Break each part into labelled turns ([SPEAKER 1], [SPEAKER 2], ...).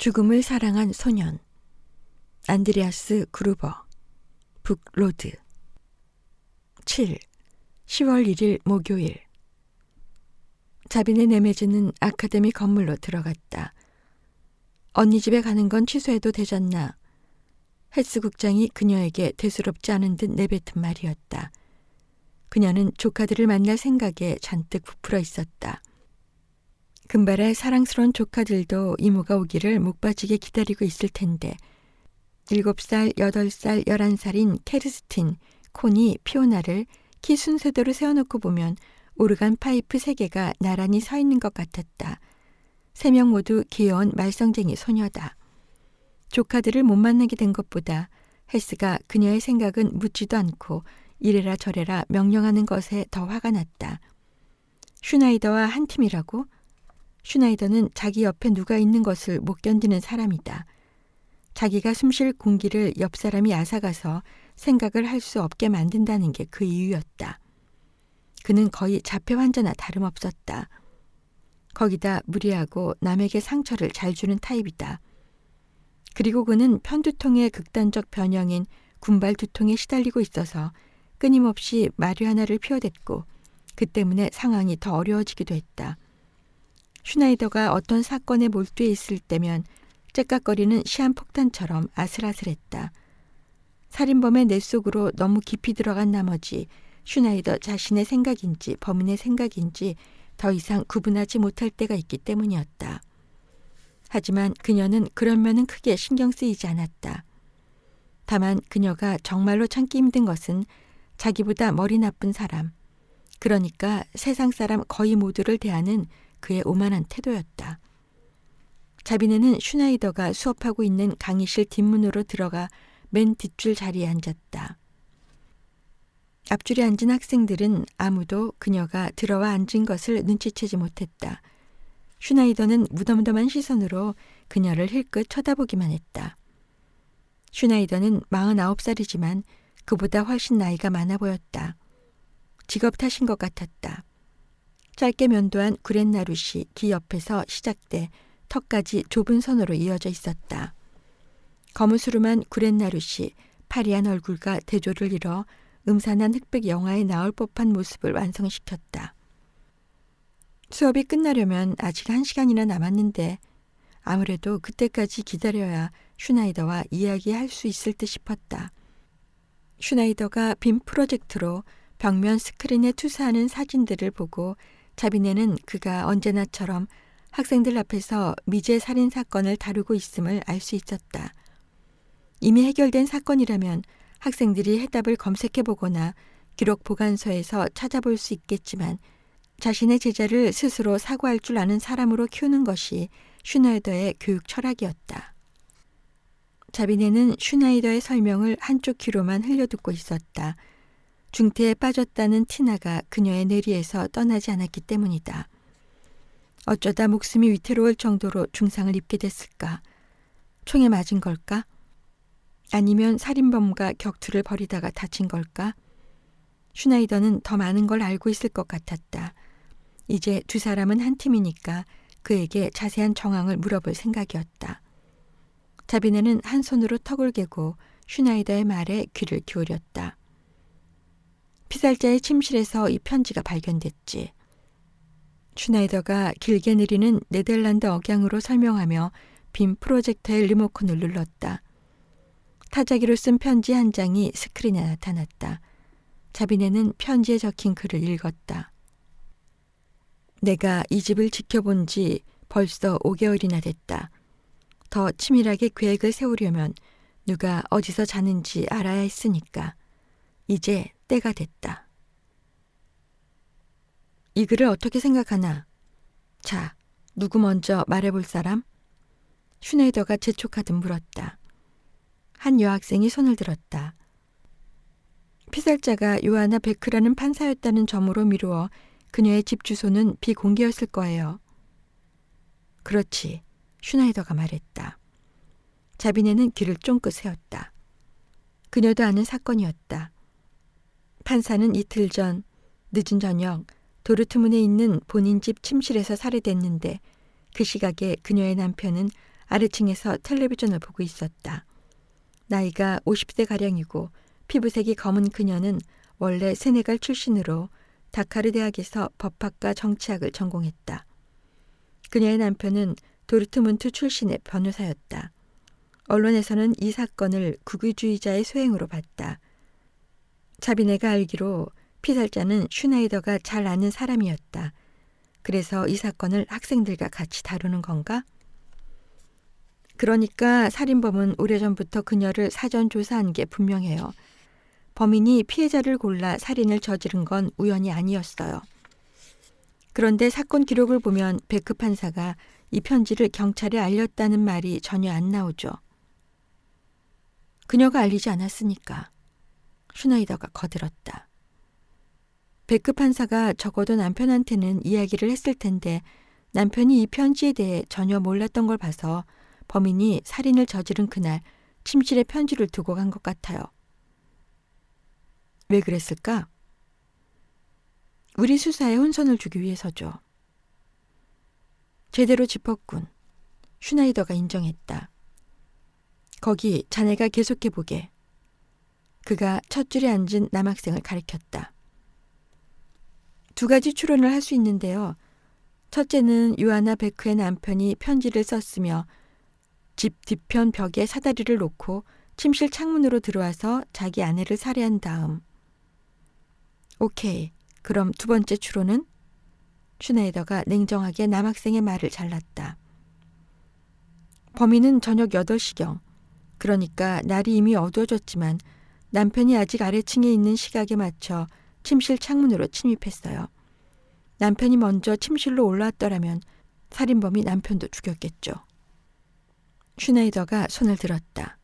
[SPEAKER 1] 죽음을 사랑한 소년 안드레아스 그루버 북로드 7. 10월 1일 목요일 자빈의 네메즈는 아카데미 건물로 들어갔다. 언니 집에 가는 건 취소해도 되잖나. 헬스 국장이 그녀에게 대수롭지 않은 듯 내뱉은 말이었다. 그녀는 조카들을 만날 생각에 잔뜩 부풀어 있었다. 금발의 사랑스러운 조카들도 이모가 오기를 목 빠지게 기다리고 있을 텐데 7살, 8살, 11살인 케르스틴, 코니, 피오나를 키 순서대로 세워놓고 보면 오르간 파이프 3개가 나란히 서 있는 것 같았다. 3명 모두 귀여운 말썽쟁이 소녀다. 조카들을 못 만나게 된 것보다 헬스가 그녀의 생각은 묻지도 않고 이래라 저래라 명령하는 것에 더 화가 났다. 슈나이더와 한 팀이라고? 슈나이더는 자기 옆에 누가 있는 것을 못 견디는 사람이다. 자기가 숨쉴 공기를 옆 사람이 앗아가서 생각을 할 수 없게 만든다는 게 그 이유였다. 그는 거의 자폐 환자나 다름없었다. 거기다 무리하고 남에게 상처를 잘 주는 타입이다. 그리고 그는 편두통의 극단적 변형인 군발 두통에 시달리고 있어서 끊임없이 마리화나를 피워댔고 그 때문에 상황이 더 어려워지기도 했다. 슈나이더가 어떤 사건에 몰두해 있을 때면 째깍거리는 시한폭탄처럼 아슬아슬했다. 살인범의 뇌 속으로 너무 깊이 들어간 나머지 슈나이더 자신의 생각인지 범인의 생각인지 더 이상 구분하지 못할 때가 있기 때문이었다. 하지만 그녀는 그런 면은 크게 신경 쓰이지 않았다. 다만 그녀가 정말로 참기 힘든 것은 자기보다 머리 나쁜 사람, 그러니까 세상 사람 거의 모두를 대하는 그의 오만한 태도였다. 자비네는 슈나이더가 수업하고 있는 강의실 뒷문으로 들어가 맨 뒷줄 자리에 앉았다. 앞줄에 앉은 학생들은 아무도 그녀가 들어와 앉은 것을 눈치채지 못했다. 슈나이더는 무덤덤한 시선으로 그녀를 힐끗 쳐다보기만 했다. 슈나이더는 49살이지만 그보다 훨씬 나이가 많아 보였다. 직업 탓인 것 같았다. 짧게 면도한 구렛나룻이 귀 옆에서 시작돼 턱까지 좁은 선으로 이어져 있었다. 거무스름한 구렛나룻이 파리한 얼굴과 대조를 이뤄 음산한 흑백 영화에 나올 법한 모습을 완성시켰다. 수업이 끝나려면 아직 1시간이나 남았는데 아무래도 그때까지 기다려야 슈나이더와 이야기할 수 있을 듯 싶었다. 슈나이더가 빔 프로젝트로 벽면 스크린에 투사하는 사진들을 보고 자비네는 그가 언제나처럼 학생들 앞에서 미제 살인 사건을 다루고 있음을 알 수 있었다. 이미 해결된 사건이라면 학생들이 해답을 검색해보거나 기록 보관소에서 찾아볼 수 있겠지만 자신의 제자를 스스로 사고할 줄 아는 사람으로 키우는 것이 슈나이더의 교육 철학이었다. 자비네는 슈나이더의 설명을 한쪽 귀로만 흘려듣고 있었다. 중태에 빠졌다는 티나가 그녀의 뇌리에서 떠나지 않았기 때문이다. 어쩌다 목숨이 위태로울 정도로 중상을 입게 됐을까? 총에 맞은 걸까? 아니면 살인범과 격투를 벌이다가 다친 걸까? 슈나이더는 더 많은 걸 알고 있을 것 같았다. 이제 두 사람은 한 팀이니까 그에게 자세한 정황을 물어볼 생각이었다. 자비네는 한 손으로 턱을 개고 슈나이더의 말에 귀를 기울였다. 피살자의 침실에서 이 편지가 발견됐지. 슈나이더가 길게 느리는 네덜란드 억양으로 설명하며 빔 프로젝터의 리모컨을 눌렀다. 타자기로 쓴 편지 한 장이 스크린에 나타났다. 자비네는 편지에 적힌 글을 읽었다. 내가 이 집을 지켜본 지 벌써 5개월이나 됐다. 더 치밀하게 계획을 세우려면 누가 어디서 자는지 알아야 했으니까 이제 때가 됐다. 이 글을 어떻게 생각하나? 자, 누구 먼저 말해볼 사람? 슈네이더가 재촉하듯 물었다. 한 여학생이 손을 들었다. 피살자가 요하나 베크라는 판사였다는 점으로 미루어 그녀의 집 주소는 비공개였을 거예요. 그렇지, 슈나이더가 말했다. 자비네는 귀를 쫑긋 세웠다. 그녀도 아는 사건이었다. 판사는 이틀 전 늦은 저녁 도르트문에 있는 본인 집 침실에서 살해됐는데 그 시각에 그녀의 남편은 아래층에서 텔레비전을 보고 있었다. 나이가 50세가량이고 피부색이 검은 그녀는 원래 세네갈 출신으로 다카르 대학에서 법학과 정치학을 전공했다. 그녀의 남편은 도르트문트 출신의 변호사였다. 언론에서는 이 사건을 국위주의자의 소행으로 봤다. 자비네가 알기로 피살자는 슈나이더가 잘 아는 사람이었다. 그래서 이 사건을 학생들과 같이 다루는 건가? 그러니까 살인범은 오래전부터 그녀를 사전 조사한 게 분명해요. 범인이 피해자를 골라 살인을 저지른 건 우연이 아니었어요. 그런데 사건 기록을 보면 베크 판사가 이 편지를 경찰에 알렸다는 말이 전혀 안 나오죠. 그녀가 알리지 않았으니까. 슈나이더가 거들었다. 베크 판사가 적어도 남편한테는 이야기를 했을 텐데 남편이 이 편지에 대해 전혀 몰랐던 걸 봐서 범인이 살인을 저지른 그날 침실에 편지를 두고 간 것 같아요. 왜 그랬을까? 우리 수사에 혼선을 주기 위해서죠. 제대로 짚었군. 슈나이더가 인정했다. 거기 자네가 계속해보게. 그가 첫 줄에 앉은 남학생을 가리켰다. 두 가지 추론을 할 수 있는데요. 첫째는 요하나 베크의 남편이 편지를 썼으며 집 뒤편 벽에 사다리를 놓고 침실 창문으로 들어와서 자기 아내를 살해한 다음. 오케이. 그럼 두 번째 추론은? 슈나이더가 냉정하게 남학생의 말을 잘랐다. 범인은 저녁 8시경, 그러니까 날이 이미 어두워졌지만 남편이 아직 아래층에 있는 시각에 맞춰 침실 창문으로 침입했어요. 남편이 먼저 침실로 올라왔더라면 살인범이 남편도 죽였겠죠. 슈나이더가 손을 들었다.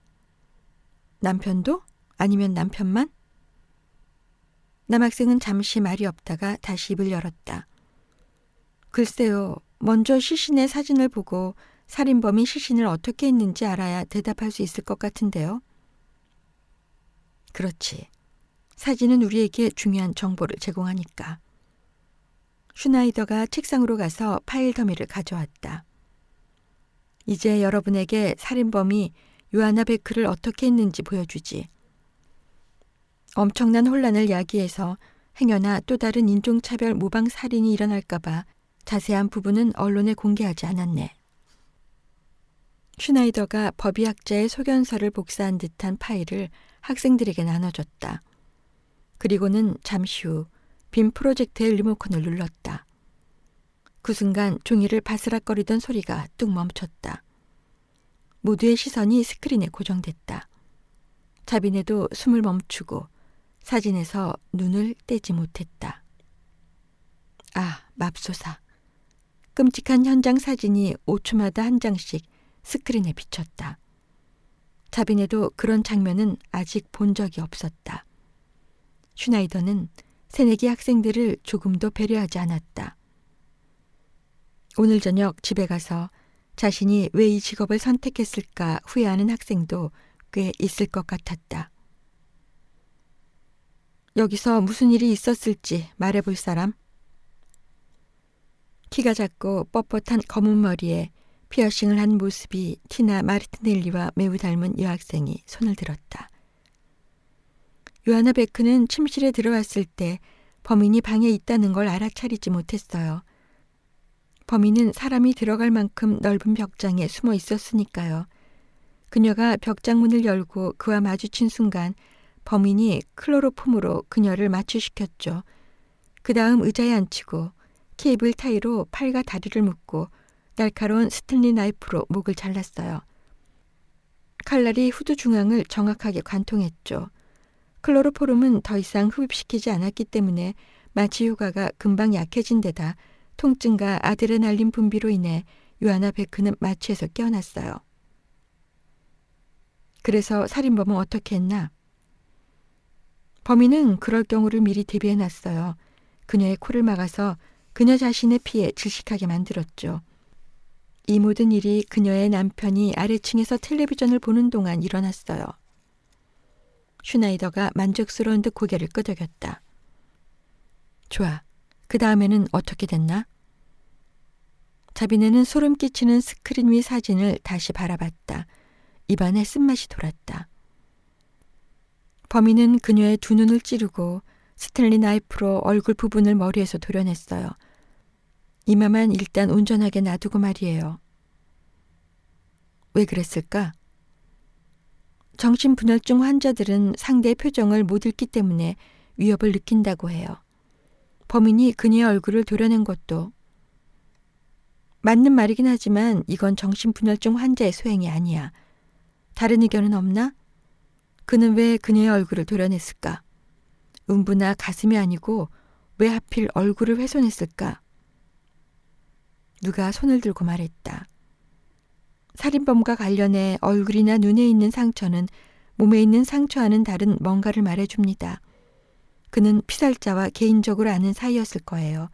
[SPEAKER 1] 남편도? 아니면 남편만? 남학생은 잠시 말이 없다가 다시 입을 열었다. 글쎄요. 먼저 시신의 사진을 보고 살인범이 시신을 어떻게 했는지 알아야 대답할 수 있을 것 같은데요. 그렇지. 사진은 우리에게 중요한 정보를 제공하니까. 슈나이더가 책상으로 가서 파일 더미를 가져왔다. 이제 여러분에게 살인범이 요하나 베크를 어떻게 했는지 보여주지. 엄청난 혼란을 야기해서 행여나 또 다른 인종차별 모방 살인이 일어날까봐 자세한 부분은 언론에 공개하지 않았네. 슈나이더가 법의학자의 소견서를 복사한 듯한 파일을 학생들에게 나눠줬다. 그리고는 잠시 후 빔 프로젝터의 리모컨을 눌렀다. 그 순간 종이를 바스락거리던 소리가 뚝 멈췄다. 모두의 시선이 스크린에 고정됐다. 자비네도 숨을 멈추고 사진에서 눈을 떼지 못했다. 아, 맙소사. 끔찍한 현장 사진이 5초마다 한 장씩 스크린에 비쳤다. 자비네도 그런 장면은 아직 본 적이 없었다. 슈나이더는 새내기 학생들을 조금도 배려하지 않았다. 오늘 저녁 집에 가서 자신이 왜 이 직업을 선택했을까 후회하는 학생도 꽤 있을 것 같았다. 여기서 무슨 일이 있었을지 말해볼 사람? 키가 작고 뻣뻣한 검은 머리에 피어싱을 한 모습이 티나 마르티넬리와 매우 닮은 여학생이 손을 들었다. 요하나 베크는 침실에 들어왔을 때 범인이 방에 있다는 걸 알아차리지 못했어요. 범인은 사람이 들어갈 만큼 넓은 벽장에 숨어 있었으니까요. 그녀가 벽장문을 열고 그와 마주친 순간 범인이 클로로폼으로 그녀를 마취시켰죠. 그 다음 의자에 앉히고 케이블 타이로 팔과 다리를 묶고 날카로운 스탠리 나이프로 목을 잘랐어요. 칼날이 후두 중앙을 정확하게 관통했죠. 클로로포름은 더 이상 흡입시키지 않았기 때문에 마취 효과가 금방 약해진 데다 통증과 아드레날린 분비로 인해 요하나 베크는 마취에서 깨어났어요. 그래서 살인범은 어떻게 했나? 범인은 그럴 경우를 미리 대비해놨어요. 그녀의 코를 막아서 그녀 자신의 피에 질식하게 만들었죠. 이 모든 일이 그녀의 남편이 아래층에서 텔레비전을 보는 동안 일어났어요. 슈나이더가 만족스러운 듯 고개를 끄덕였다. 좋아. 그 다음에는 어떻게 됐나? 자비네는 소름 끼치는 스크린 위 사진을 다시 바라봤다. 입안에 쓴맛이 돌았다. 범인은 그녀의 두 눈을 찌르고 스탠리 나이프로 얼굴 부분을 머리에서 도려냈어요. 이마만 일단 온전하게 놔두고 말이에요. 왜 그랬을까? 정신분열증 환자들은 상대의 표정을 못 읽기 때문에 위협을 느낀다고 해요. 범인이 그녀의 얼굴을 도려낸 것도 맞는 말이긴 하지만 이건 정신분열증 환자의 소행이 아니야. 다른 의견은 없나? 그는 왜 그녀의 얼굴을 도려냈을까? 음부나 가슴이 아니고 왜 하필 얼굴을 훼손했을까? 누가 손을 들고 말했다. 살인범과 관련해 얼굴이나 눈에 있는 상처는 몸에 있는 상처와는 다른 뭔가를 말해줍니다. 그는 피살자와 개인적으로 아는 사이였을 거예요.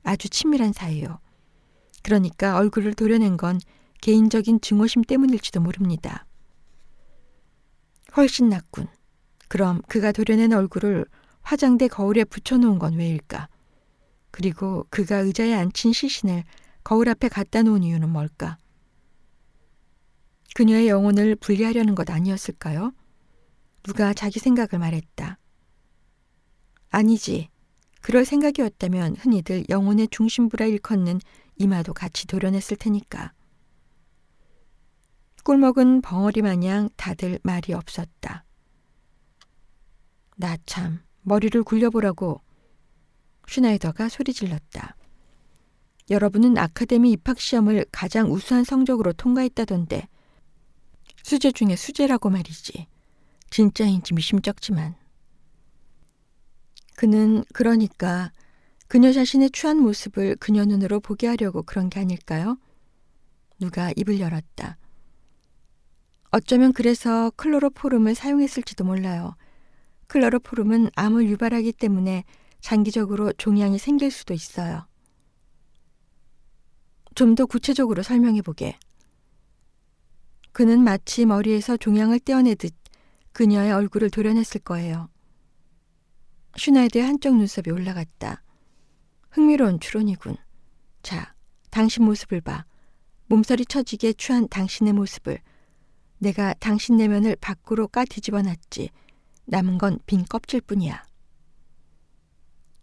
[SPEAKER 1] 아주 친밀한 사이요. 그러니까 얼굴을 도려낸 건 개인적인 증오심 때문일지도 모릅니다. 훨씬 낫군. 그럼 그가 도려낸 얼굴을 화장대 거울에 붙여놓은 건 왜일까? 그리고 그가 의자에 앉힌 시신을 거울 앞에 갖다 놓은 이유는 뭘까? 그녀의 영혼을 분리하려는 것 아니었을까요? 누가 자기 생각을 말했다. 아니지. 그럴 생각이었다면 흔히들 영혼의 중심부라 일컫는 이마도 같이 도려냈을 테니까. 꿀먹은 벙어리 마냥 다들 말이 없었다. 나 참 머리를 굴려보라고. 슈나이더가 소리질렀다. 여러분은 아카데미 입학시험을 가장 우수한 성적으로 통과했다던데. 수재 중에 수재라고 말이지. 진짜인지 미심쩍지만. 그는 그러니까 그녀 자신의 추한 모습을 그녀 눈으로 보게 하려고 그런 게 아닐까요? 누가 입을 열었다. 어쩌면 그래서 클로로포름을 사용했을지도 몰라요. 클로로포름은 암을 유발하기 때문에 장기적으로 종양이 생길 수도 있어요. 좀 더 구체적으로 설명해보게. 그는 마치 머리에서 종양을 떼어내듯 그녀의 얼굴을 도려냈을 거예요. 슈나이더의 한쪽 눈썹이 올라갔다. 흥미로운 추론이군. 자, 당신 모습을 봐. 몸서리 처지게 취한 당신의 모습을. 내가 당신 내면을 밖으로 까 뒤집어 놨지. 남은 건 빈 껍질뿐이야.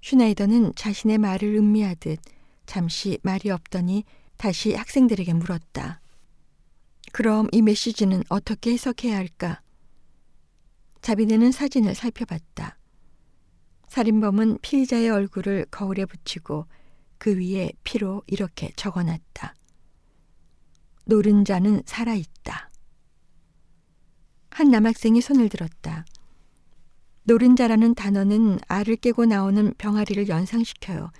[SPEAKER 1] 슈나이더는 자신의 말을 음미하듯 잠시 말이 없더니 다시 학생들에게 물었다. 그럼 이 메시지는 어떻게 해석해야 할까? 자비네는 사진을 살펴봤다. 살인범은 피의자의 얼굴을 거울에 붙이고 그 위에 피로 이렇게 적어놨다. 노른자는 살아있다. 한 남학생이 손을 들었다. 노른자라는 단어는 알을 깨고 나오는 병아리를 연상시켜요.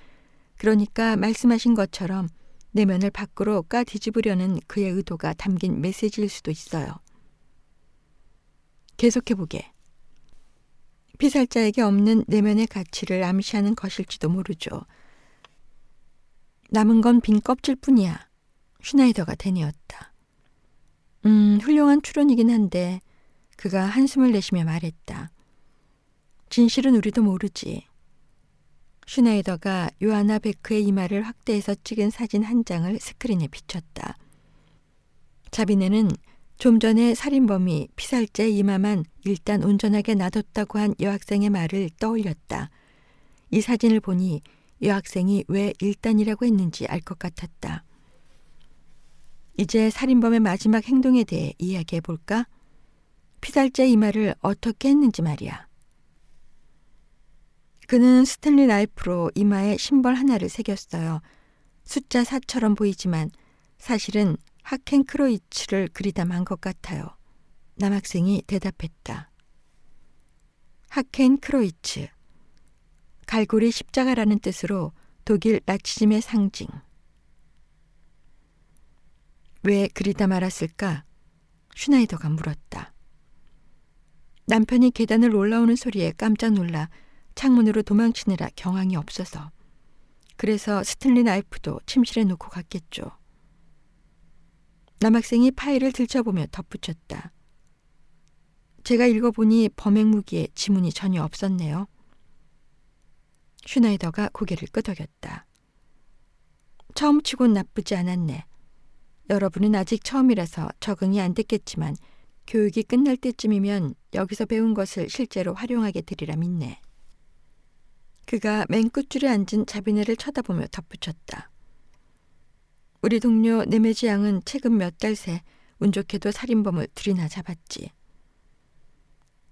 [SPEAKER 1] 그러니까 말씀하신 것처럼 내면을 밖으로 까 뒤집으려는 그의 의도가 담긴 메시지일 수도 있어요. 계속해보게. 피살자에게 없는 내면의 가치를 암시하는 것일지도 모르죠. 남은 건 빈 껍질뿐이야. 슈나이더가 되뇌었다. 훌륭한 추론이긴 한데 그가 한숨을 내쉬며 말했다. 진실은 우리도 모르지. 슈나이더가 요하나 베크의 이마를 확대해서 찍은 사진 한 장을 스크린에 비췄다. 자비네는 좀 전에 살인범이 피살자의 이마만 일단 온전하게 놔뒀다고 한 여학생의 말을 떠올렸다. 이 사진을 보니 여학생이 왜 일단이라고 했는지 알 것 같았다. 이제 살인범의 마지막 행동에 대해 이야기해 볼까? 피살자의 이마를 어떻게 했는지 말이야. 그는 스탠리 나이프로 이마에 심벌 하나를 새겼어요. 숫자 4처럼 보이지만 사실은 하켄크로이츠를 그리다 만 것 같아요. 남학생이 대답했다. 하켄크로이츠. 갈고리 십자가라는 뜻으로 독일 나치즘의 상징. 왜 그리다 말았을까? 슈나이더가 물었다. 남편이 계단을 올라오는 소리에 깜짝 놀라 창문으로 도망치느라 경황이 없어서. 그래서 스탠리 나이프도 침실에 놓고 갔겠죠. 남학생이 파일을 들춰보며 덧붙였다. 제가 읽어보니 범행 무기에 지문이 전혀 없었네요. 슈나이더가 고개를 끄덕였다. 처음치곤 나쁘지 않았네. 여러분은 아직 처음이라서 적응이 안 됐겠지만 교육이 끝날 때쯤이면 여기서 배운 것을 실제로 활용하게 되리라 믿네. 그가 맨 끝줄에 앉은 자비네를 쳐다보며 덧붙였다. 우리 동료 네메지 양은 최근 몇 달 새 운 좋게도 살인범을 둘이나 잡았지.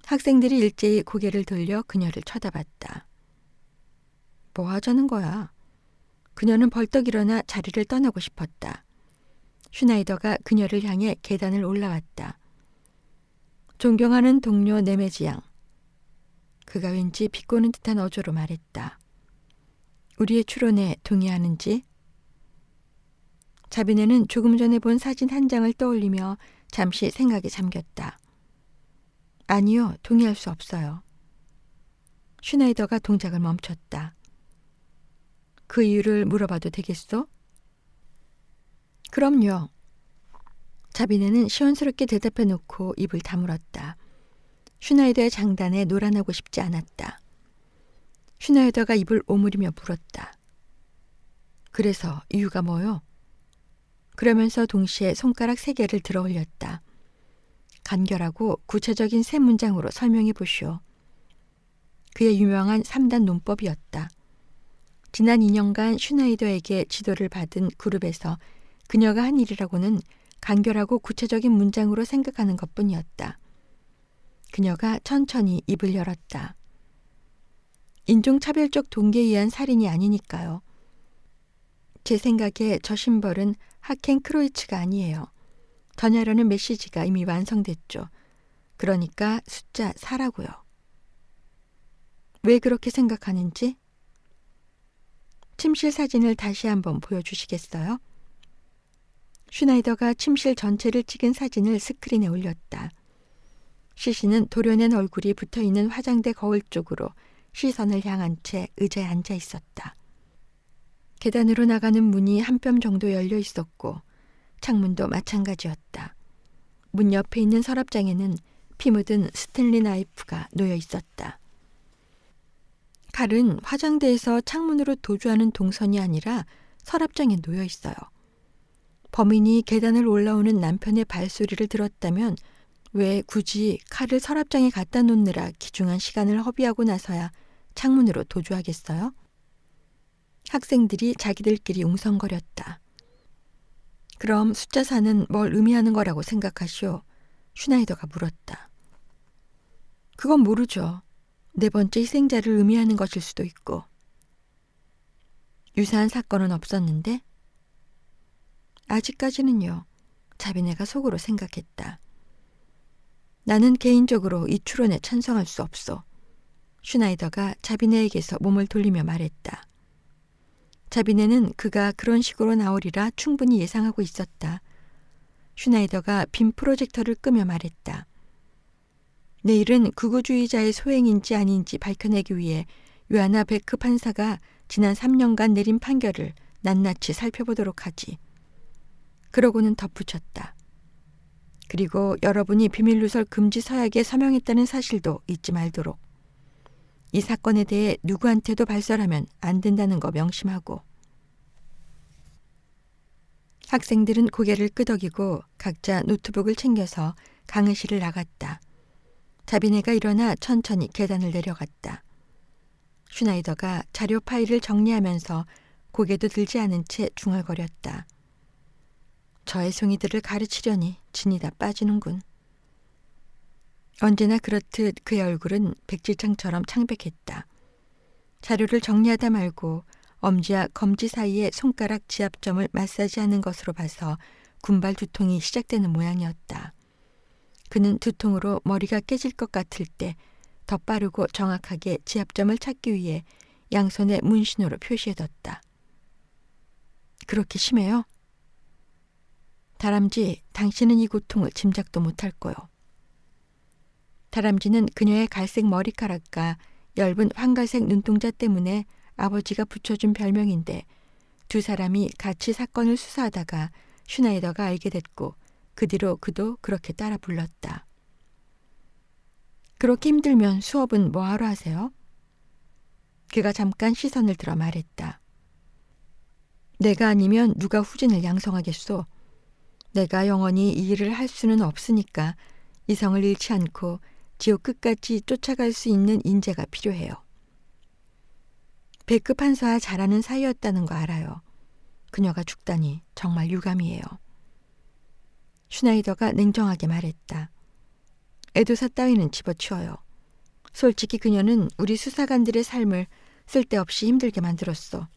[SPEAKER 1] 학생들이 일제히 고개를 돌려 그녀를 쳐다봤다. 뭐 하자는 거야? 그녀는 벌떡 일어나 자리를 떠나고 싶었다. 슈나이더가 그녀를 향해 계단을 올라왔다. 존경하는 동료 네메지 양. 그가 왠지 비꼬는 듯한 어조로 말했다. 우리의 추론에 동의하는지? 자비네는 조금 전에 본 사진 한 장을 떠올리며 잠시 생각에 잠겼다. 아니요, 동의할 수 없어요. 슈나이더가 동작을 멈췄다. 그 이유를 물어봐도 되겠소? 그럼요. 자비네는 시원스럽게 대답해 놓고 입을 다물었다. 슈나이더의 장단에 놀아나고 싶지 않았다. 슈나이더가 입을 오므리며 물었다. 그래서 이유가 뭐요? 그러면서 동시에 손가락 3개를 들어 올렸다. 간결하고 구체적인 3문장으로 설명해 보시오. 그의 유명한 3단 논법이었다. 지난 2년간 슈나이더에게 지도를 받은 그룹에서 그녀가 한 일이라고는 간결하고 구체적인 문장으로 생각하는 것뿐이었다. 그녀가 천천히 입을 열었다. 인종차별적 동기에 의한 살인이 아니니까요. 제 생각에 저 심벌은 하켄 크로이츠가 아니에요. 전하려는 메시지가 이미 완성됐죠. 그러니까 숫자 4라고요. 왜 그렇게 생각하는지? 침실 사진을 다시 한번 보여주시겠어요? 슈나이더가 침실 전체를 찍은 사진을 스크린에 올렸다. 시신은 도려낸 얼굴이 붙어있는 화장대 거울 쪽으로 시선을 향한 채 의자에 앉아 있었다. 계단으로 나가는 문이 한 뼘 정도 열려 있었고 창문도 마찬가지였다. 문 옆에 있는 서랍장에는 피 묻은 스탠리 나이프가 놓여 있었다. 칼은 화장대에서 창문으로 도주하는 동선이 아니라 서랍장에 놓여 있어요. 범인이 계단을 올라오는 남편의 발소리를 들었다면 왜 굳이 칼을 서랍장에 갖다 놓느라 귀중한 시간을 허비하고 나서야 창문으로 도주하겠어요? 학생들이 자기들끼리 웅성거렸다. 그럼 숫자 4는 뭘 의미하는 거라고 생각하시오? 슈나이더가 물었다. 그건 모르죠. 4번째 희생자를 의미하는 것일 수도 있고. 유사한 사건은 없었는데? 아직까지는요. 자비네가 속으로 생각했다. 나는 개인적으로 이 추론에 찬성할 수 없어. 슈나이더가 자비네에게서 몸을 돌리며 말했다. 자비네는 그가 그런 식으로 나오리라 충분히 예상하고 있었다. 슈나이더가 빔 프로젝터를 끄며 말했다. 내일은 극우주의자의 소행인지 아닌지 밝혀내기 위해 요하나 베크 판사가 지난 3년간 내린 판결을 낱낱이 살펴보도록 하지. 그러고는 덧붙였다. 그리고 여러분이 비밀누설 금지 서약에 서명했다는 사실도 잊지 말도록. 이 사건에 대해 누구한테도 발설하면 안 된다는 거 명심하고. 학생들은 고개를 끄덕이고 각자 노트북을 챙겨서 강의실을 나갔다. 자비네가 일어나 천천히 계단을 내려갔다. 슈나이더가 자료 파일을 정리하면서 고개도 들지 않은 채 중얼거렸다. 저 애송이들을 가르치려니 진이 다 빠지는군. 언제나 그렇듯 그의 얼굴은 백지장처럼 창백했다. 자료를 정리하다 말고 엄지와 검지 사이의 손가락 지압점을 마사지하는 것으로 봐서 군발 두통이 시작되는 모양이었다. 그는 두통으로 머리가 깨질 것 같을 때 더 빠르고 정확하게 지압점을 찾기 위해 양손에 문신으로 표시해뒀다. 그렇게 심해요? 다람쥐, 당신은 이 고통을 짐작도 못할 거요. 다람쥐는 그녀의 갈색 머리카락과 엷은 황갈색 눈동자 때문에 아버지가 붙여준 별명인데 두 사람이 같이 사건을 수사하다가 슈나이더가 알게 됐고 그 뒤로 그도 그렇게 따라 불렀다. 그렇게 힘들면 수업은 뭐하러 하세요? 그가 잠깐 시선을 들어 말했다. 내가 아니면 누가 후진을 양성하겠소. 내가 영원히 이 일을 할 수는 없으니까 이성을 잃지 않고 지옥 끝까지 쫓아갈 수 있는 인재가 필요해요. 배급 판사와 잘하는 사이였다는 거 알아요. 그녀가 죽다니 정말 유감이에요. 슈나이더가 냉정하게 말했다. 애도사 따위는 집어치워요. 솔직히 그녀는 우리 수사관들의 삶을 쓸데없이 힘들게 만들었어.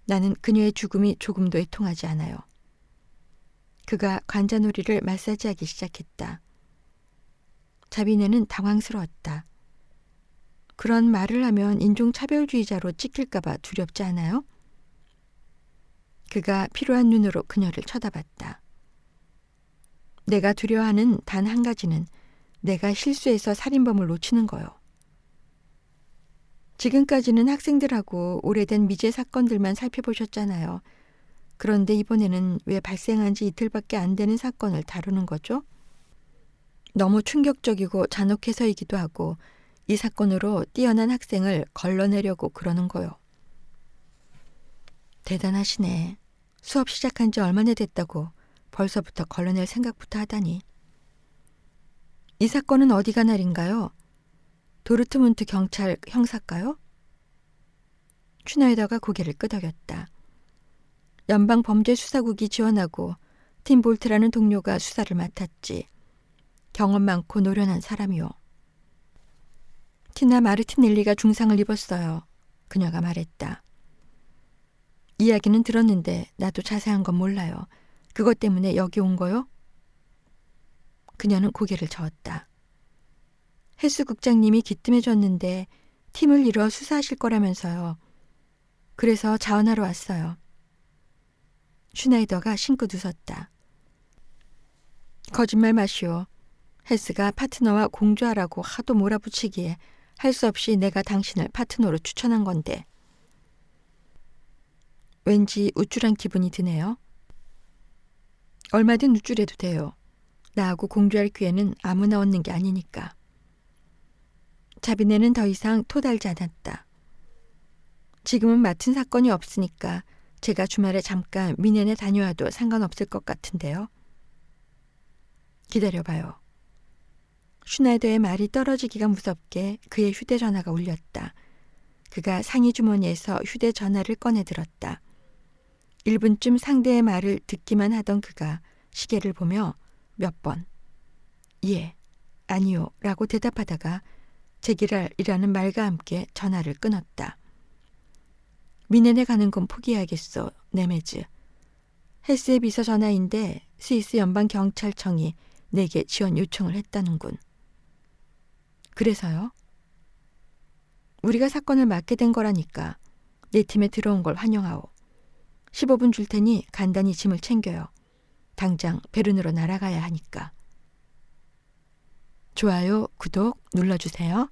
[SPEAKER 1] 나는 그녀의 죽음이 조금도 애통하지 않아요. 그가 관자놀이를 마사지하기 시작했다. 자비네는 당황스러웠다. 그런 말을 하면 인종차별주의자로 찍힐까봐 두렵지 않아요? 그가 피로한 눈으로 그녀를 쳐다봤다. 내가 두려워하는 단 한 가지는 내가 실수해서 살인범을 놓치는 거요. 지금까지는 학생들하고 오래된 미제 사건들만 살펴보셨잖아요. 그런데 이번에는 왜 발생한 지 이틀밖에 안 되는 사건을 다루는 거죠? 너무 충격적이고 잔혹해서이기도 하고 이 사건으로 뛰어난 학생을 걸러내려고 그러는 거요. 대단하시네. 수업 시작한 지 얼마나 됐다고 벌써부터 걸러낼 생각부터 하다니. 이 사건은 어디가 날인가요? 도르트문트 경찰 형사과요? 슈나이더가 고개를 끄덕였다. 연방범죄수사국이 지원하고 팀 볼트라는 동료가 수사를 맡았지. 경험 많고 노련한 사람이요. 티나 마르티넬리가 중상을 입었어요. 그녀가 말했다. 이야기는 들었는데 나도 자세한 건 몰라요. 그것 때문에 여기 온 거요? 그녀는 고개를 저었다. 헬스 국장님이 기뜸해줬는데 팀을 이뤄 수사하실 거라면서요. 그래서 자원하러 왔어요. 슈나이더가 싱긋 웃었다. 거짓말 마시오. 헬스가 파트너와 공조하라고 하도 몰아붙이기에 할 수 없이 내가 당신을 파트너로 추천한 건데. 왠지 우쭐한 기분이 드네요. 얼마든 우쭐해도 돼요. 나하고 공조할 기회는 아무나 얻는 게 아니니까. 자비네는 더 이상 토달지 않았다. 지금은 맡은 사건이 없으니까 제가 주말에 잠깐 미넨에 다녀와도 상관없을 것 같은데요. 기다려봐요. 슈나이더의 말이 떨어지기가 무섭게 그의 휴대전화가 울렸다. 그가 상의 주머니에서 휴대전화를 꺼내 들었다. 1분쯤 상대의 말을 듣기만 하던 그가 시계를 보며 몇 번 예, 아니요 라고 대답하다가 제기랄이라는 말과 함께 전화를 끊었다. 미넨에 가는 건 포기해야겠어, 네메즈. 헬스의 비서 전화인데 스위스 연방경찰청이 내게 지원 요청을 했다는군. 그래서요? 우리가 사건을 맡게 된 거라니까. 내 팀에 들어온 걸 환영하오. 15분 줄 테니 간단히 짐을 챙겨요. 당장 베른으로 날아가야 하니까. 좋아요, 구독 눌러주세요.